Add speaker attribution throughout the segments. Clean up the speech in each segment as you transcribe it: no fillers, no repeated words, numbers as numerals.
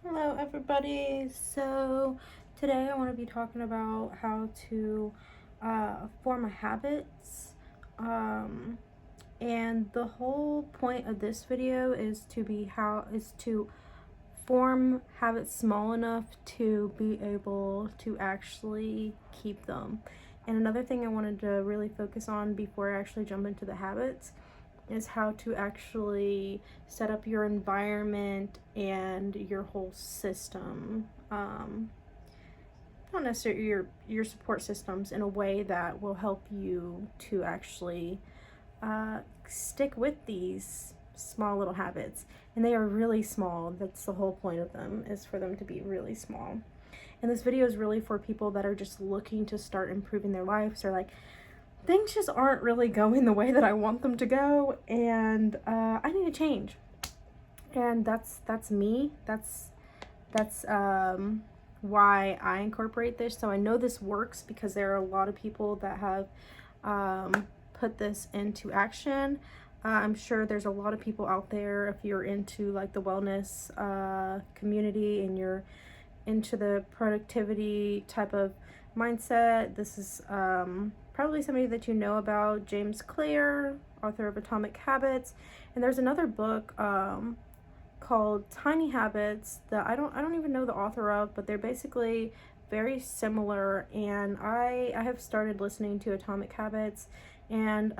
Speaker 1: Hello everybody. So today I want to be talking about how to form a habits. Um, and the whole point of this video is to form habits small enough to be able to actually keep them. And another thing I wanted to really focus on before I actually jump into the habits is how to actually set up your environment and your whole system. Not necessarily your support systems in a way that will help you to actually stick with these small little habits. And they are really small. That's the whole point of them, is for them to be really small. And this video is really for people that are just looking to start improving their lives, or like things just aren't really going the way that I want them to go, and I need to change. And that's me. That's why I incorporate this. So I know this works because there are a lot of people that have put this into action. I'm sure there's a lot of people out there, if you're into like the wellness community and you're into the productivity type of mindset. This is probably somebody that you know about, James Clear, author of Atomic Habits. And there's another book called Tiny Habits that I don't even know the author of, but they're basically very similar. And I have started listening to Atomic Habits, and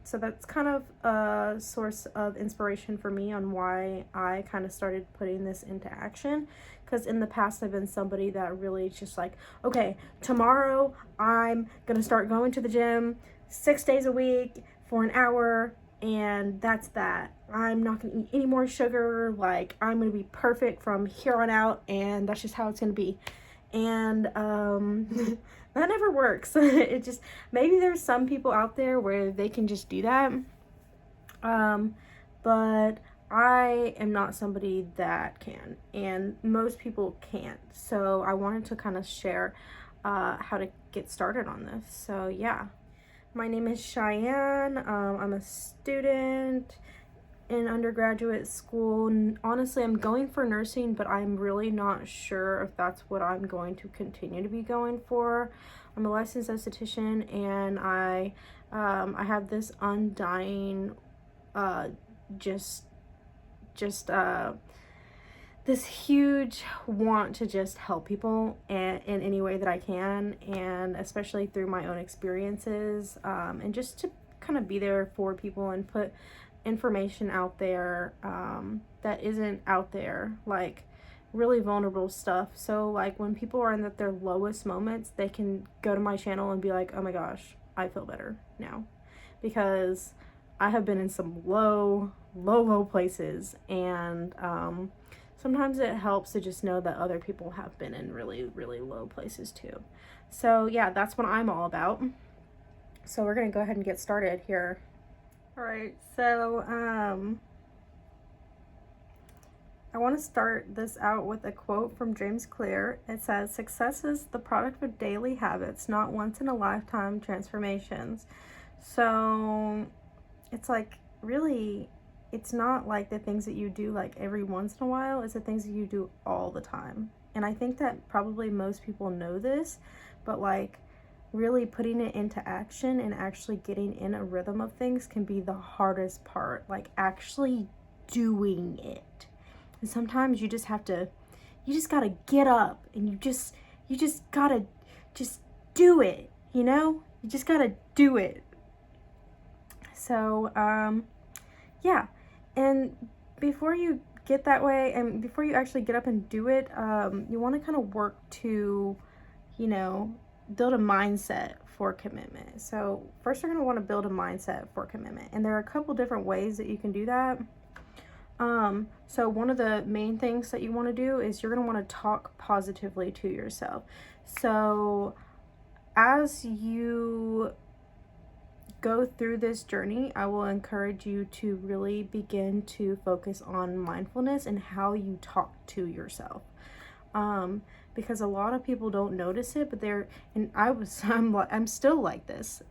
Speaker 1: so that's kind of a source of inspiration for me on why I kind of started putting this into action. Because in the past I've been somebody that really just like, okay, tomorrow I'm gonna start going to the gym 6 days a week for an hour, and that's that. I'm not gonna eat any more sugar. Like, I'm gonna be perfect from here on out, and that's just how it's gonna be. And that never works. It just, maybe there's some people out there where they can just do that, but I am not somebody that can, and most people can't. So I wanted to kind of share how to get started on this. So yeah, my name is Cheyenne. I'm a student in undergraduate school. Honestly, I'm going for nursing, but I'm really not sure if that's what I'm going to continue to be going for. I'm a licensed esthetician, and I have this undying just this huge want to just help people in any way that I can, and especially through my own experiences, and just to kind of be there for people and put information out there that isn't out there, like really vulnerable stuff. So like when people are in their lowest moments, they can go to my channel and be like, oh my gosh, I feel better now, because I have been in some low places, and sometimes it helps to just know that other people have been in really low places too. So yeah, that's what I'm all about. So we're gonna go ahead and get started here. All right, so I want to start this out with a quote from James Clear. It says, "Success is the product of daily habits, not once in a lifetime transformations." So it's like, really, it's not like the things that you do like every once in a while, it's the things that you do all the time. And I think that probably most people know this, but like really putting it into action and actually getting in a rhythm of things can be the hardest part, like actually doing it. And sometimes you just gotta get up, and you just gotta just do it, you know? You just gotta do it. So yeah, and before you get that way, and before you actually get up and do it, you want to kind of work to, build a mindset for commitment. So first you're going to want to build a mindset for commitment, and there are a couple different ways that you can do that. So one of the main things that you want to do is you're going to want to talk positively to yourself. So as you go through this journey, I will encourage you to really begin to focus on mindfulness and how you talk to yourself. Because a lot of people don't notice it, but I'm still like this.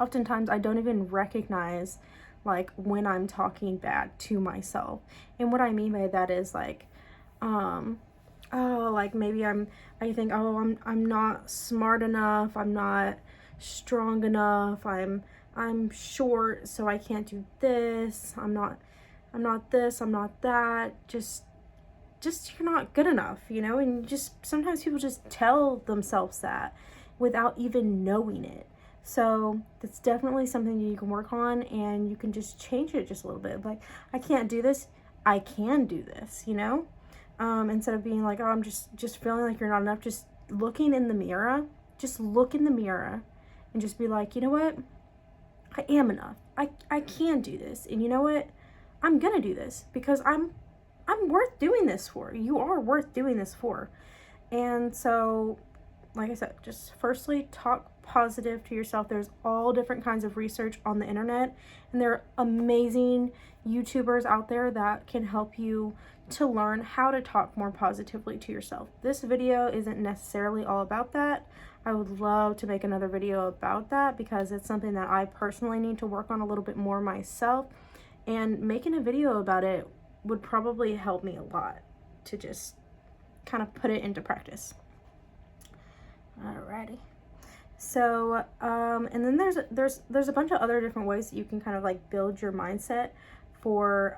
Speaker 1: Oftentimes I don't even recognize like when I'm talking bad to myself. And what I mean by that is like, oh, like maybe I think, oh, I'm not smart enough, I'm not strong enough, I'm short, so I can't do this, I'm not this, I'm not that, just you're not good enough, you know. And just sometimes people just tell themselves that without even knowing it. So that's definitely something you can work on, and you can just change it just a little bit. Like, I can't do this, I can do this, you know. Instead of being like, oh, I'm just feeling like you're not enough, just looking in the mirror, just look in the mirror and just be like, you know what, I am enough, I can do this, and you know what, I'm gonna do this because I'm worth doing this for. You are worth doing this for. And so, like I said, just firstly, talk positive to yourself. There's all different kinds of research on the internet, and there are amazing YouTubers out there that can help you to learn how to talk more positively to yourself. This video isn't necessarily all about that. I would love to make another video about that because it's something that I personally need to work on a little bit more myself, and making a video about it would probably help me a lot to just kind of put it into practice. Alrighty. So, and then there's a bunch of other different ways that you can kind of like build your mindset for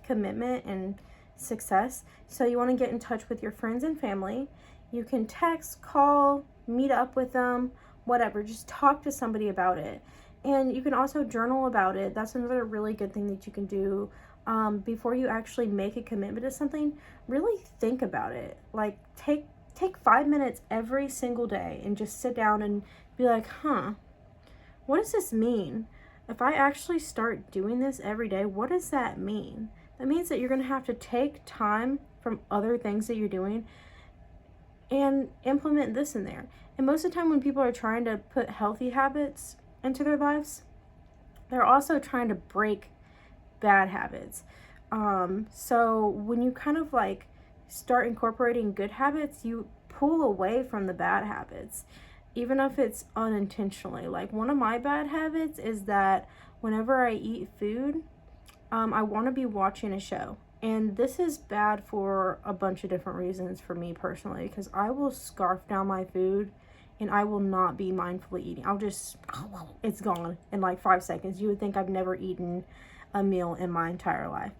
Speaker 1: commitment and success. So you want to get in touch with your friends and family. You can text, call, meet up with them, whatever. Just talk to somebody about it. And you can also journal about it. That's another really good thing that you can do. Before you actually make a commitment to something, really think about it. Like, take 5 minutes every single day and just sit down and be like, what does this mean? If I actually start doing this every day, what does that mean? That means that you're going to have to take time from other things that you're doing and implement this in there. And most of the time when people are trying to put healthy habits into their lives, they're also trying to break bad habits. So when you kind of like start incorporating good habits, you pull away from the bad habits, even if it's unintentionally. Like, one of my bad habits is that whenever I eat food, I want to be watching a show. And this is bad for a bunch of different reasons for me personally, because I will scarf down my food and I will not be mindfully eating. I'll just, it's gone in like 5 seconds. You would think I've never eaten a meal in my entire life.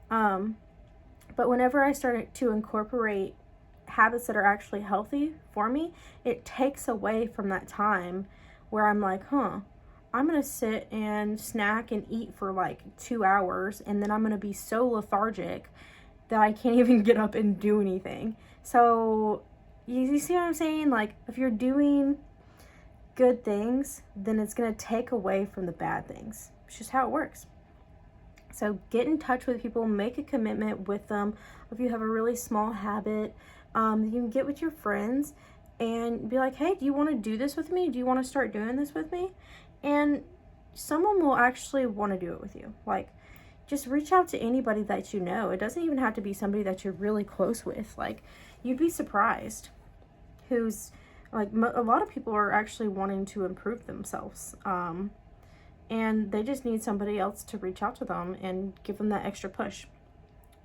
Speaker 1: But whenever I started to incorporate habits that are actually healthy for me, it takes away from that time where I'm like, I'm going to sit and snack and eat for like 2 hours, and then I'm going to be so lethargic that I can't even get up and do anything. So you see what I'm saying? Like, if you're doing good things, then it's going to take away from the bad things. It's just how it works. So get in touch with people, make a commitment with them. If you have a really small habit, you can get with your friends and be like, hey, do you want to do this with me? Do you want to start doing this with me? And someone will actually want to do it with you. Like, just reach out to anybody that you know. It doesn't even have to be somebody that you're really close with. Like, you'd be surprised who's, like, a lot of people are actually wanting to improve themselves. And they just need somebody else to reach out to them and give them that extra push.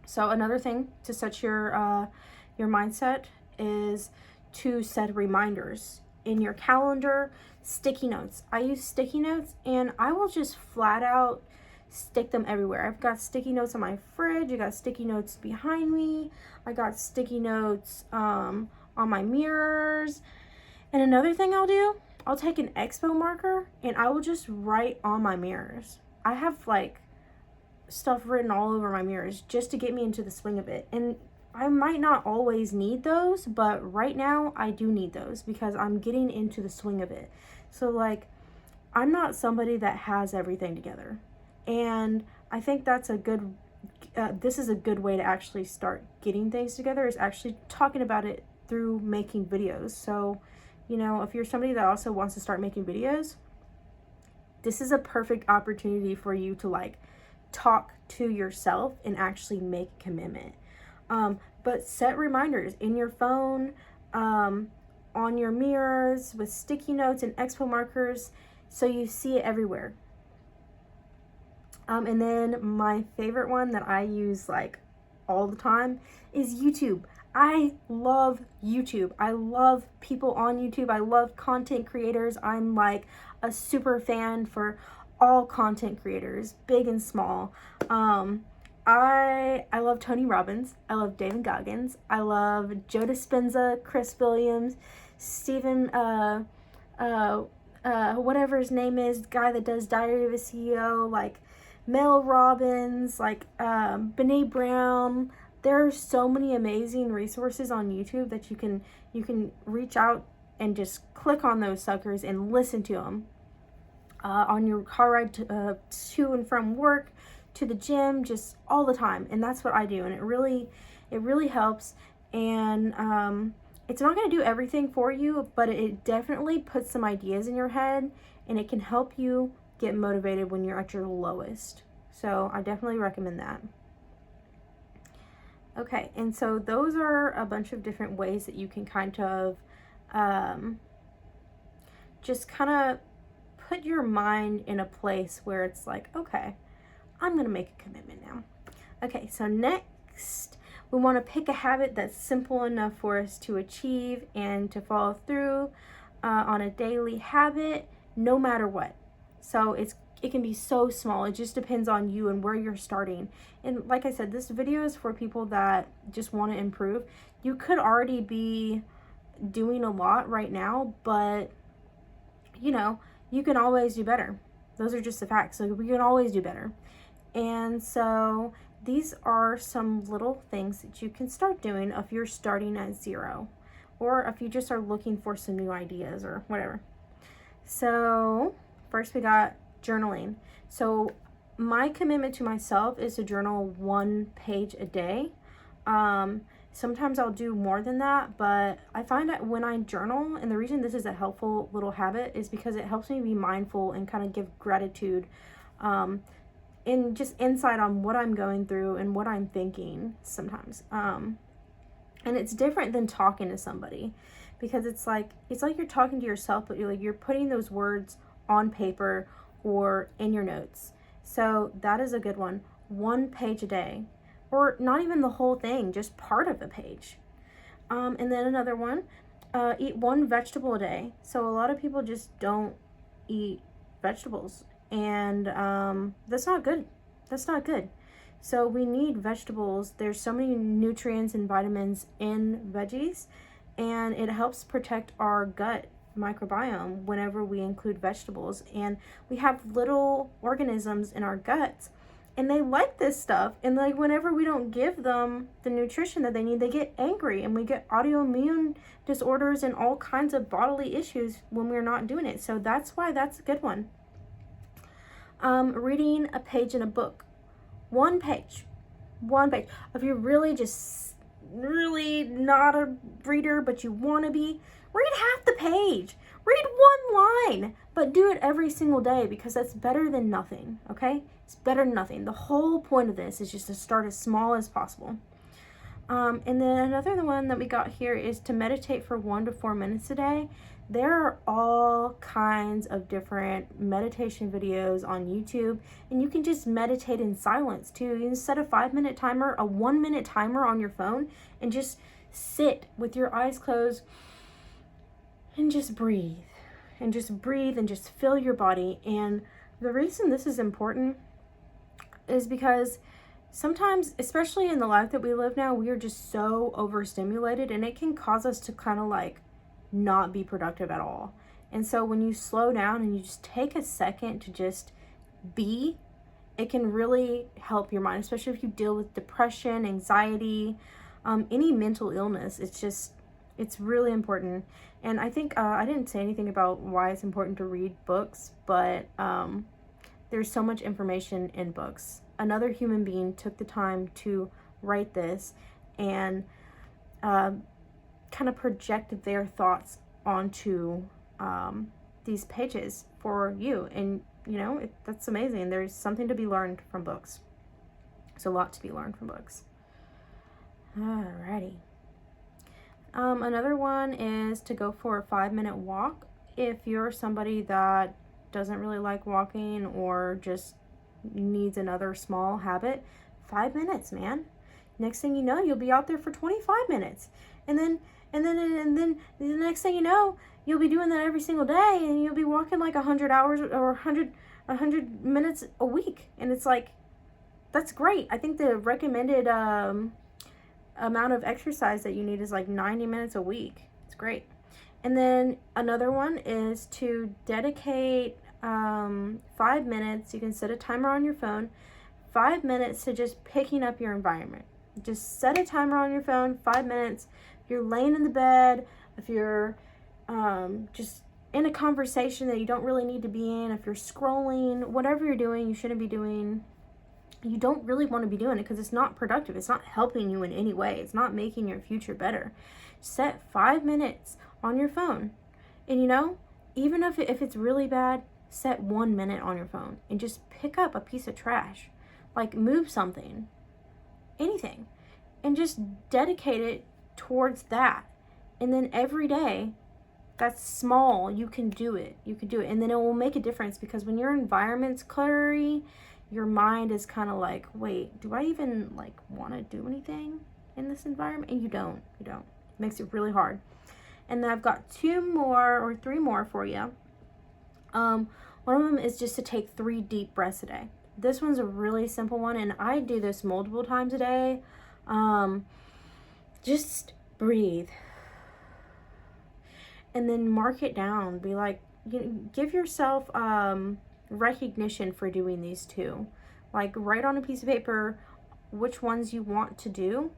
Speaker 1: So another thing to set your mindset is to set reminders in your calendar, sticky notes. I use sticky notes, and I will just flat out stick them everywhere. I've got sticky notes on my fridge. I got sticky notes behind me. I got sticky notes on my mirrors. And another thing I'll do, I'll take an expo marker and I will just write on my mirrors. I have like stuff written all over my mirrors just to get me into the swing of it. And I might not always need those, but right now I do need those because I'm getting into the swing of it. So like, I'm not somebody that has everything together. And I think that's a good, this is a good way to actually start getting things together, is actually talking about it through making videos. So, you know, if you're somebody that also wants to start making videos, this is a perfect opportunity for you to like talk to yourself and actually make a commitment. But set reminders in your phone, on your mirrors, with sticky notes and expo markers, so you see it everywhere. And then my favorite one that I use like all the time is YouTube. I love YouTube. I love people on YouTube. I love content creators. I'm like a super fan for all content creators, big and small. I love Tony Robbins. I love David Goggins. I love Joe Dispenza, Chris Williams, Stephen, whatever his name is, guy that does Diary of a CEO, like Mel Robbins, like Brene Brown. There are so many amazing resources on YouTube that you can reach out and just click on those suckers and listen to them on your car ride to and from work, to the gym, just all the time. And that's what I do, and it really helps. And it's not going to do everything for you, but it definitely puts some ideas in your head, and it can help you get motivated when you're at your lowest. So I definitely recommend that. Okay, and so those are a bunch of different ways that you can kind of just kind of put your mind in a place where it's like, okay, I'm going to make a commitment now. Okay, so next, we want to pick a habit that's simple enough for us to achieve and to follow through on a daily habit, no matter what. So it can be so small. It just depends on you and where you're starting. And like I said, this video is for people that just want to improve. You could already be doing a lot right now, but you know, you can always do better. Those are just the facts. So we can always do better. And so these are some little things that you can start doing if you're starting at zero, or if you just are looking for some new ideas or whatever. So first we got journaling. So my commitment to myself is to journal 1 page a day. Sometimes I'll do more than that, but I find that when I journal, and the reason this is a helpful little habit is because it helps me be mindful and kind of give gratitude and just insight on what I'm going through and what I'm thinking sometimes. And it's different than talking to somebody, because it's like you're talking to yourself, but you're putting those words on paper or in your notes. So that is a good one. 1 page a day, or not even the whole thing, just part of a page. And then another one, eat 1 vegetable a day. So a lot of people just don't eat vegetables, and that's not good. That's not good. So we need vegetables. There's so many nutrients and vitamins in veggies, and it helps protect our gut microbiome whenever we include vegetables. And we have little organisms in our guts, and they like this stuff, and like whenever we don't give them the nutrition that they need, they get angry, and we get autoimmune disorders and all kinds of bodily issues when we're not doing it. So that's why that's a good one. Reading a page in a book. 1 page. If you're really not a reader, but you want to be, read half the page. Read 1 line, but do it every single day, because that's better than nothing, okay? It's better than nothing. The whole point of this is just to start as small as possible. And then another one that we got here is to meditate for 1 to 4 minutes a day. There are all kinds of different meditation videos on YouTube, and you can just meditate in silence too. You can set a 5-minute timer, a 1-minute timer on your phone, and just sit with your eyes closed and just breathe and just feel your body. And the reason this is important is because sometimes, especially in the life that we live now, we are just so overstimulated, and it can cause us to kind of like not be productive at all. And so when you slow down and you just take a second to just be, it can really help your mind, especially if you deal with depression, anxiety, any mental illness. It's really important. And I think I didn't say anything about why it's important to read books, but there's so much information in books. Another human being took the time to write this and kind of project their thoughts onto these pages for you. And you know, that's amazing. There's something to be learned from books. There's a lot to be learned from books. Alrighty. Another one is to go for a 5-minute walk. If you're somebody that doesn't really like walking or just needs another small habit, 5 minutes, man. Next thing you know, you'll be out there for 25 minutes. And then the next thing you know, you'll be doing that every single day, and you'll be walking like 100 hours or 100 minutes a week. And it's like, that's great. I think the recommended amount of exercise that you need is like 90 minutes a week. It's great. And then another one is to dedicate 5 minutes. You can set a timer on your phone, 5 minutes to just picking up your environment. Just set a timer on your phone, 5 minutes. If you're laying in the bed, if you're just in a conversation that you don't really need to be in, if you're scrolling, whatever you're doing, you shouldn't be doing. You don't really want to be doing it because it's not productive. It's not helping you in any way. It's not making your future better. Set 5 minutes on your phone. And you know, even if it's really bad, set 1 minute on your phone and just pick up a piece of trash. Like move something, anything, and just dedicate it towards that. And then every day, that's small, you can do it. You can do it. And then it will make a difference, because when your environment's cluttery, your mind is kind of like, wait, do I even like want to do anything in this environment? And you don't. It makes it really hard. And then I've got 3 more for you. One of them is just to take 3 deep breaths a day. This one's a really simple one, and I do this multiple times a day. Just breathe. And then mark it down. Be like, give yourself recognition for doing these 2. Like, write on a piece of paper which ones you want to do,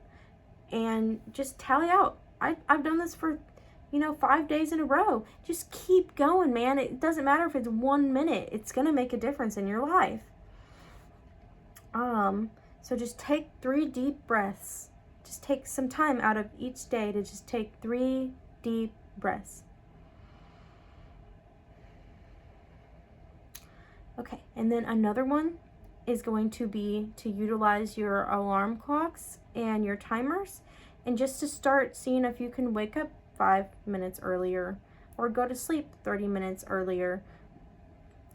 Speaker 1: and just tally out. I've done this for 5 days in a row. Just keep going, man. It doesn't matter if it's 1 minute. It's gonna make a difference in your life. So just take 3 deep breaths. Just take some time out of each day to just take 3 deep breaths. Okay, and then another one is going to be to utilize your alarm clocks and your timers, and just to start seeing if you can wake up 5 minutes earlier or go to sleep 30 minutes earlier.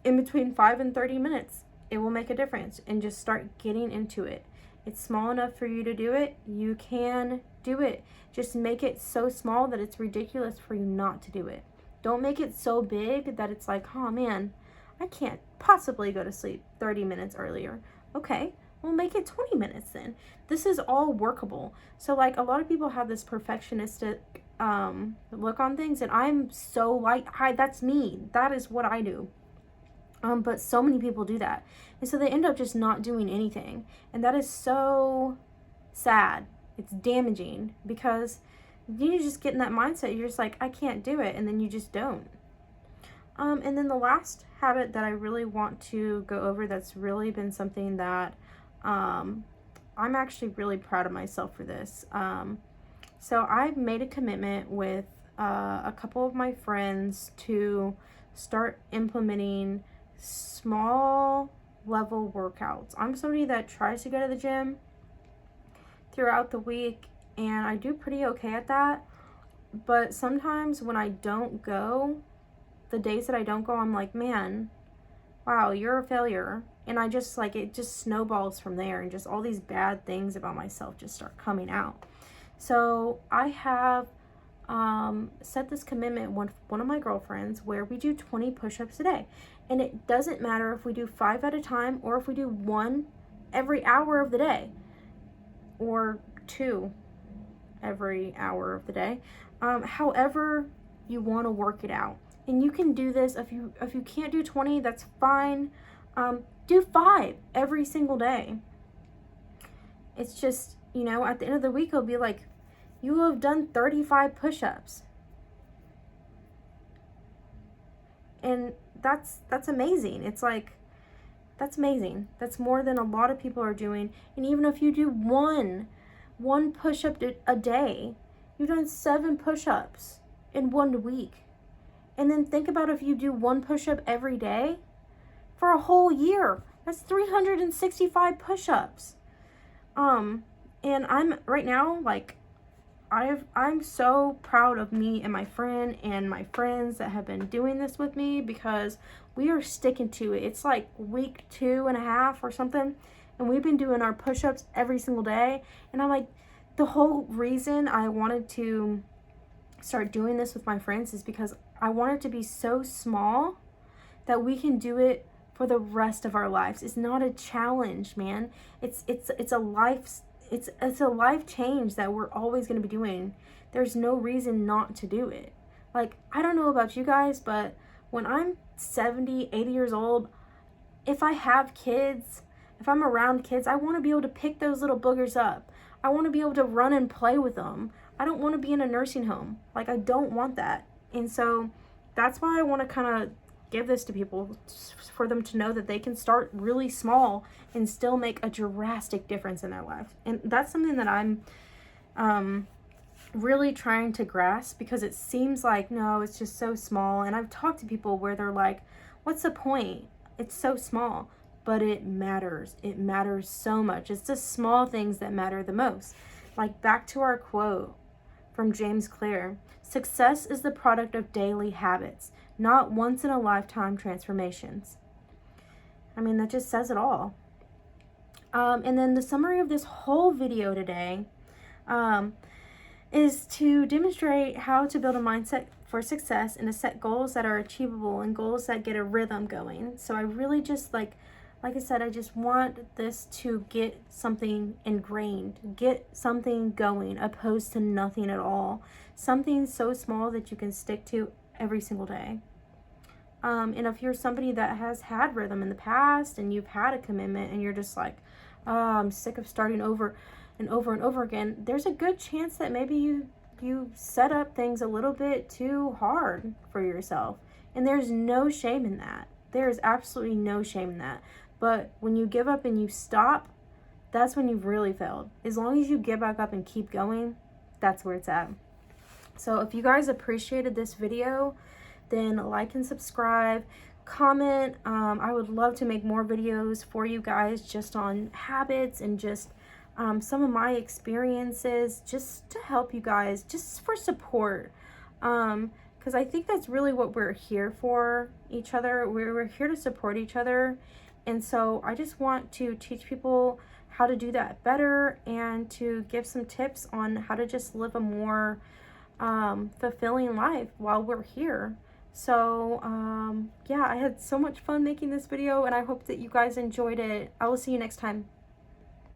Speaker 1: In between 5 and 30 minutes, it will make a difference, and just start getting into it. It's small enough for you to do it. You can do it. Just make it so small that it's ridiculous for you not to do it. Don't make it so big that it's like, oh man, I can't possibly go to sleep 30 minutes earlier. Okay, we'll make it 20 minutes then. This is all workable. So like, a lot of people have this perfectionistic look on things, and I'm so like, that's me. That is what I do. But so many people do that. And so they end up just not doing anything. And that is so sad. It's damaging, because you just get in that mindset. You're just like, I can't do it. And then you just don't. And then the last habit that I really want to go over, that's really been something that I'm actually really proud of myself for this. So I've made a commitment with a couple of my friends to start implementing small level workouts. I'm somebody that tries to go to the gym throughout the week, and I do pretty okay at that. But sometimes when I don't go, the days that I don't go, I'm like, man, wow, you're a failure. And I just like, it just snowballs from there, and just all these bad things about myself just start coming out. So I have set this commitment with one of my girlfriends where we do 20 push-ups a day. And it doesn't matter if we do 5 at a time, or if we do 1 every hour of the day, or 2 every hour of the day. However you want to work it out. And you can do this. If you can't do 20, that's fine. Do 5 every single day. It's just, at the end of the week, it'll be like, you will have done 35 push-ups. And that's amazing. It's like, that's amazing. That's more than a lot of people are doing. And even if you do one push-up a day, you've done 7 push-ups in 1 week. And then think about if you do 1 push-up every day for a whole year. That's 365 push-ups. And I'm right now, like, I'm so proud of me and my friend and my friends that have been doing this with me, because we are sticking to it. It's like week 2.5 or something, and we've been doing our push-ups every single day. And I'm like, the whole reason I wanted to start doing this with my friends is because I want it to be so small that we can do it for the rest of our lives. It's not a challenge, man. It's a life it's a life change that we're always going to be doing. There's no reason not to do it. Like, I don't know about you guys, but when I'm 70, 80 years old, if I have kids, if I'm around kids, I want to be able to pick those little boogers up. I want to be able to run and play with them. I don't want to be in a nursing home. Like, I don't want that. And so that's why I want to kind of give this to people, for them to know that they can start really small and still make a drastic difference in their life. And that's something that I'm really trying to grasp, because it seems like, no, it's just so small. And I've talked to people where they're like, what's the point? It's so small. But it matters. It matters so much. It's the small things that matter the most. Like, back to our quote from James Clear: success is the product of daily habits, not once in a lifetime transformations. I mean, that just says it all. And then the summary of this whole video today is to demonstrate how to build a mindset for success and to set goals that are achievable and goals that get a rhythm going. So I really just, like I said, I just want this to get something ingrained, get something going, opposed to nothing at all. Something so small that you can stick to every single day. And if you're somebody that has had rhythm in the past and you've had a commitment and you're just like, oh, I'm sick of starting over and over and over again, there's a good chance that maybe you set up things a little bit too hard for yourself. And there's no shame in that. There is absolutely no shame in that. But when you give up and you stop, that's when you've really failed. As long as you get back up and keep going, that's where it's at. So if you guys appreciated this video, then like and subscribe, comment. I would love to make more videos for you guys just on habits and just some of my experiences, just to help you guys, just for support. Because I think that's really what we're here for, each other. We're here to support each other. And so I just want to teach people how to do that better and to give some tips on how to just live a more fulfilling life while we're here. So yeah, I had so much fun making this video, and I hope that you guys enjoyed it. I will see you next time.